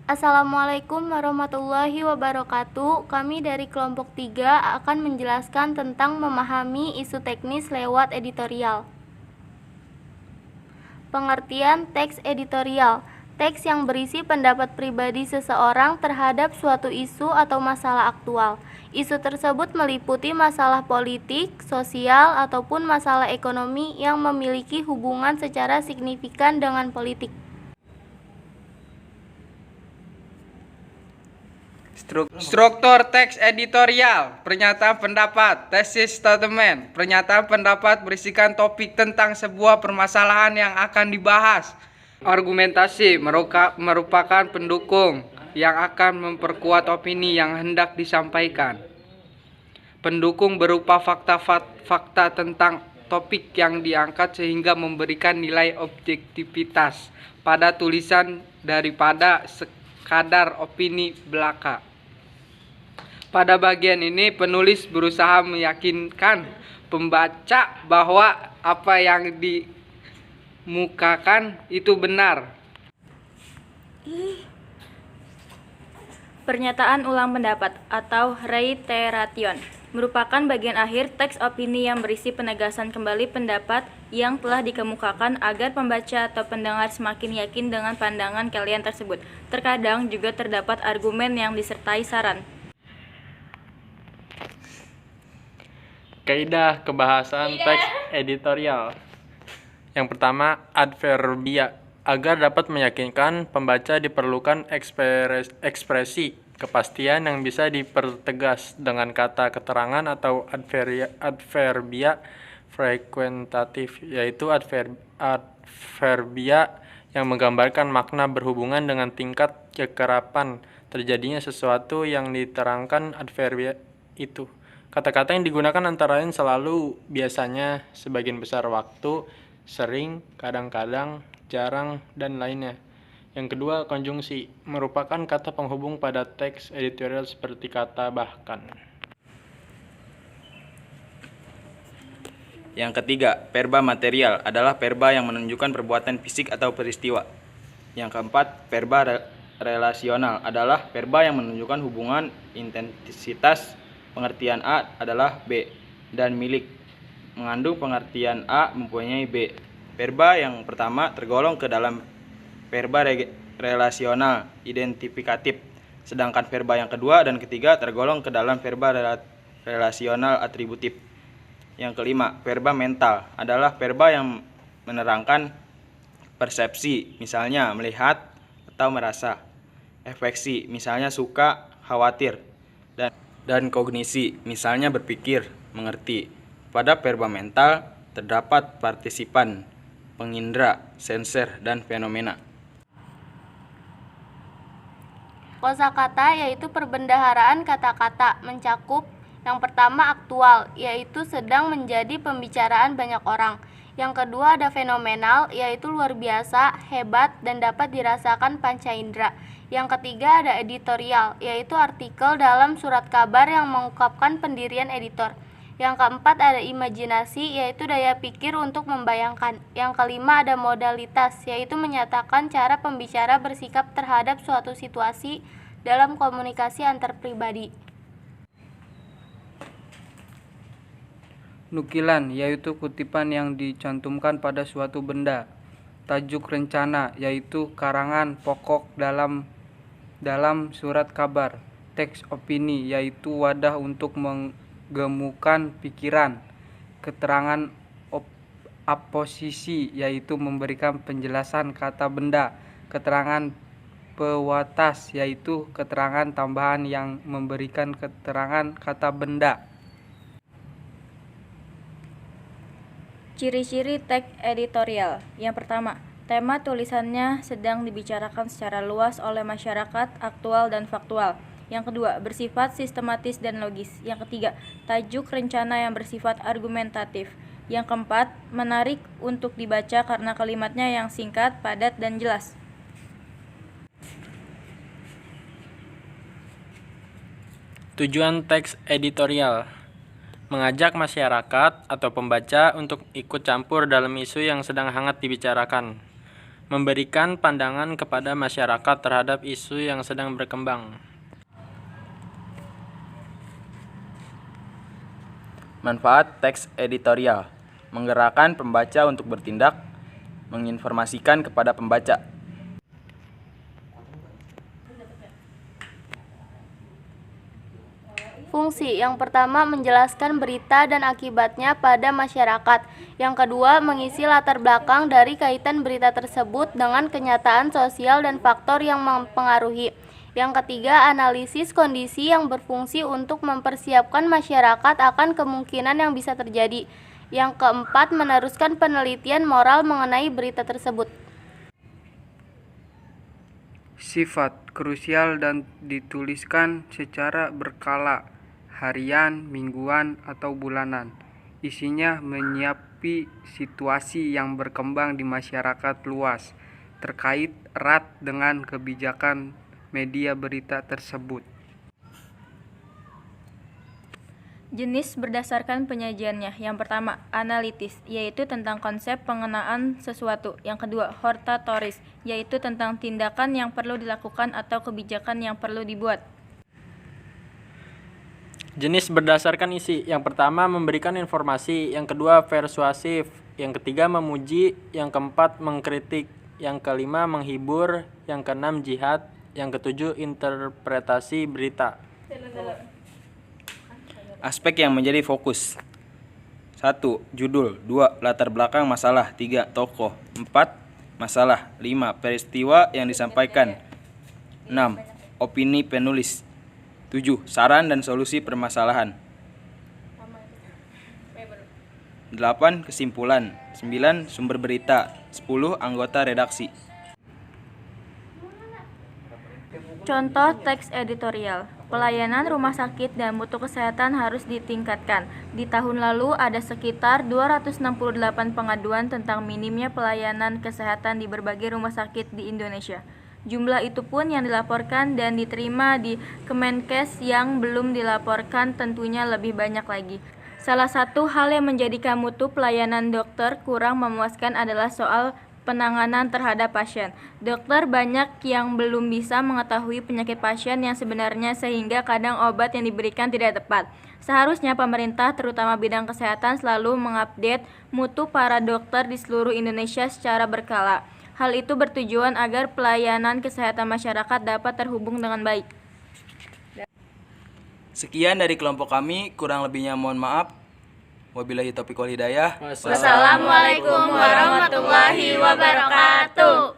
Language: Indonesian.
Assalamualaikum warahmatullahi wabarakatuh. Kami dari kelompok 3 akan menjelaskan tentang memahami isu teknis lewat editorial. Pengertian teks editorial. Teks yang berisi pendapat pribadi seseorang terhadap suatu isu atau masalah aktual. Isu tersebut meliputi masalah politik, sosial, ataupun masalah ekonomi yang memiliki hubungan secara signifikan dengan politik. Struktur teks editorial, pernyataan pendapat, tesis statement. Pernyataan pendapat berisikan topik tentang sebuah permasalahan yang akan dibahas. Argumentasi merupakan pendukung yang akan memperkuat opini yang hendak disampaikan. Pendukung berupa fakta tentang topik yang diangkat sehingga memberikan nilai objektivitas pada tulisan daripada sekadar opini belaka. Pada bagian ini penulis berusaha meyakinkan pembaca bahwa apa yang dimukakan itu benar. Pernyataan ulang pendapat atau reiteration merupakan bagian akhir teks opini yang berisi penegasan kembali pendapat yang telah dikemukakan agar pembaca atau pendengar semakin yakin dengan pandangan kalian tersebut. Terkadang juga terdapat argumen yang disertai saran. Kaidah kebahasan teks editorial. Yang pertama, adverbia. Agar dapat meyakinkan pembaca diperlukan ekspresi kepastian yang bisa dipertegas dengan kata keterangan atau adverbia frekuentatif, yaitu adverbia yang menggambarkan makna berhubungan dengan tingkat kekerapan terjadinya sesuatu yang diterangkan adverbia itu. Kata-kata yang digunakan antara lain selalu, biasanya, sebagian besar waktu, sering, kadang-kadang, jarang, dan lainnya. Yang kedua, konjungsi merupakan kata penghubung pada teks editorial seperti kata bahkan. Yang ketiga, verba material adalah verba yang menunjukkan perbuatan fisik atau peristiwa. Yang keempat, verba relasional adalah verba yang menunjukkan hubungan intensitas. Pengertian A adalah B dan milik mengandung pengertian A mempunyai B. Verba yang pertama tergolong ke dalam verba relasional identifikatif, sedangkan verba yang kedua dan ketiga tergolong ke dalam verba relasional atributif. Yang kelima, verba mental adalah verba yang menerangkan persepsi, misalnya melihat atau merasa, afeksi, misalnya suka, khawatir, dan kognisi, misalnya berpikir, mengerti. Pada verba mental terdapat partisipan, pengindra, sensor, dan fenomena. Kosakata yaitu perbendaharaan kata-kata, mencakup yang pertama aktual, yaitu sedang menjadi pembicaraan banyak orang. Yang kedua ada fenomenal, yaitu luar biasa, hebat, dan dapat dirasakan panca indera. Yang ketiga ada editorial, yaitu artikel dalam surat kabar yang mengungkapkan pendirian editor. Yang keempat ada imajinasi, yaitu daya pikir untuk membayangkan. Yang kelima ada modalitas, yaitu menyatakan cara pembicara bersikap terhadap suatu situasi dalam komunikasi antar pribadi. Nukilan yaitu kutipan yang dicantumkan pada suatu benda. Tajuk rencana yaitu karangan pokok dalam surat kabar. Teks opini yaitu wadah untuk menggemukkan pikiran. Keterangan aposisi yaitu memberikan penjelasan kata benda. Keterangan pewatas yaitu keterangan tambahan yang memberikan keterangan kata benda. Ciri-ciri teks editorial. Yang pertama, tema tulisannya sedang dibicarakan secara luas oleh masyarakat, aktual dan faktual. Yang kedua, bersifat sistematis dan logis. Yang ketiga, tajuk rencana yang bersifat argumentatif. Yang keempat, menarik untuk dibaca karena kalimatnya yang singkat, padat, dan jelas. Tujuan teks editorial: mengajak masyarakat atau pembaca untuk ikut campur dalam isu yang sedang hangat dibicarakan. memberikan pandangan kepada masyarakat terhadap isu yang sedang berkembang. Manfaat teks editorial: menggerakkan pembaca untuk bertindak, menginformasikan kepada pembaca. Fungsi yang pertama menjelaskan berita dan akibatnya pada masyarakat. Yang kedua, mengisi latar belakang dari kaitan berita tersebut dengan kenyataan sosial dan faktor yang mempengaruhi. Yang ketiga, analisis kondisi yang berfungsi untuk mempersiapkan masyarakat akan kemungkinan yang bisa terjadi. Yang keempat, meneruskan penelitian moral mengenai berita tersebut. Sifat krusial dan dituliskan secara berkala, harian, mingguan, atau bulanan. Isinya menyiapi situasi yang berkembang di masyarakat luas, terkait erat dengan kebijakan media berita tersebut. Jenis berdasarkan penyajiannya. Yang pertama, analitis, yaitu tentang konsep pengenaan sesuatu. Yang kedua, hortatoris, yaitu tentang tindakan yang perlu dilakukan atau kebijakan yang perlu dibuat. Jenis berdasarkan isi. Yang pertama memberikan informasi, yang kedua persuasif, yang ketiga memuji, yang keempat mengkritik, yang kelima menghibur, yang keenam jihad, yang ketujuh interpretasi berita. Aspek yang menjadi fokus: 1. Judul. 2. Latar belakang masalah. 3. Tokoh. 4. Masalah. 5. Peristiwa yang disampaikan. 6. Opini penulis. 7. Saran dan solusi permasalahan. 8. Kesimpulan. 9. Sumber berita. 10. Anggota redaksi. Contoh teks editorial. Pelayanan rumah sakit dan mutu kesehatan harus ditingkatkan. Di tahun lalu ada sekitar 268 pengaduan tentang minimnya pelayanan kesehatan di berbagai rumah sakit di Indonesia. Jumlah itu pun yang dilaporkan dan diterima di Kemenkes, yang belum dilaporkan tentunya lebih banyak lagi. Salah satu hal yang menjadikan mutu pelayanan dokter kurang memuaskan adalah soal penanganan terhadap pasien. Dokter banyak yang belum bisa mengetahui penyakit pasien yang sebenarnya, sehingga kadang obat yang diberikan tidak tepat. Seharusnya pemerintah, terutama bidang kesehatan, selalu mengupdate mutu para dokter di seluruh Indonesia secara berkala. Hal itu bertujuan agar pelayanan kesehatan masyarakat dapat terhubung dengan baik. Sekian dari kelompok kami, kurang lebihnya mohon maaf. Wabillahi taufiq wal hidayah. Wassalamualaikum warahmatullahi wabarakatuh.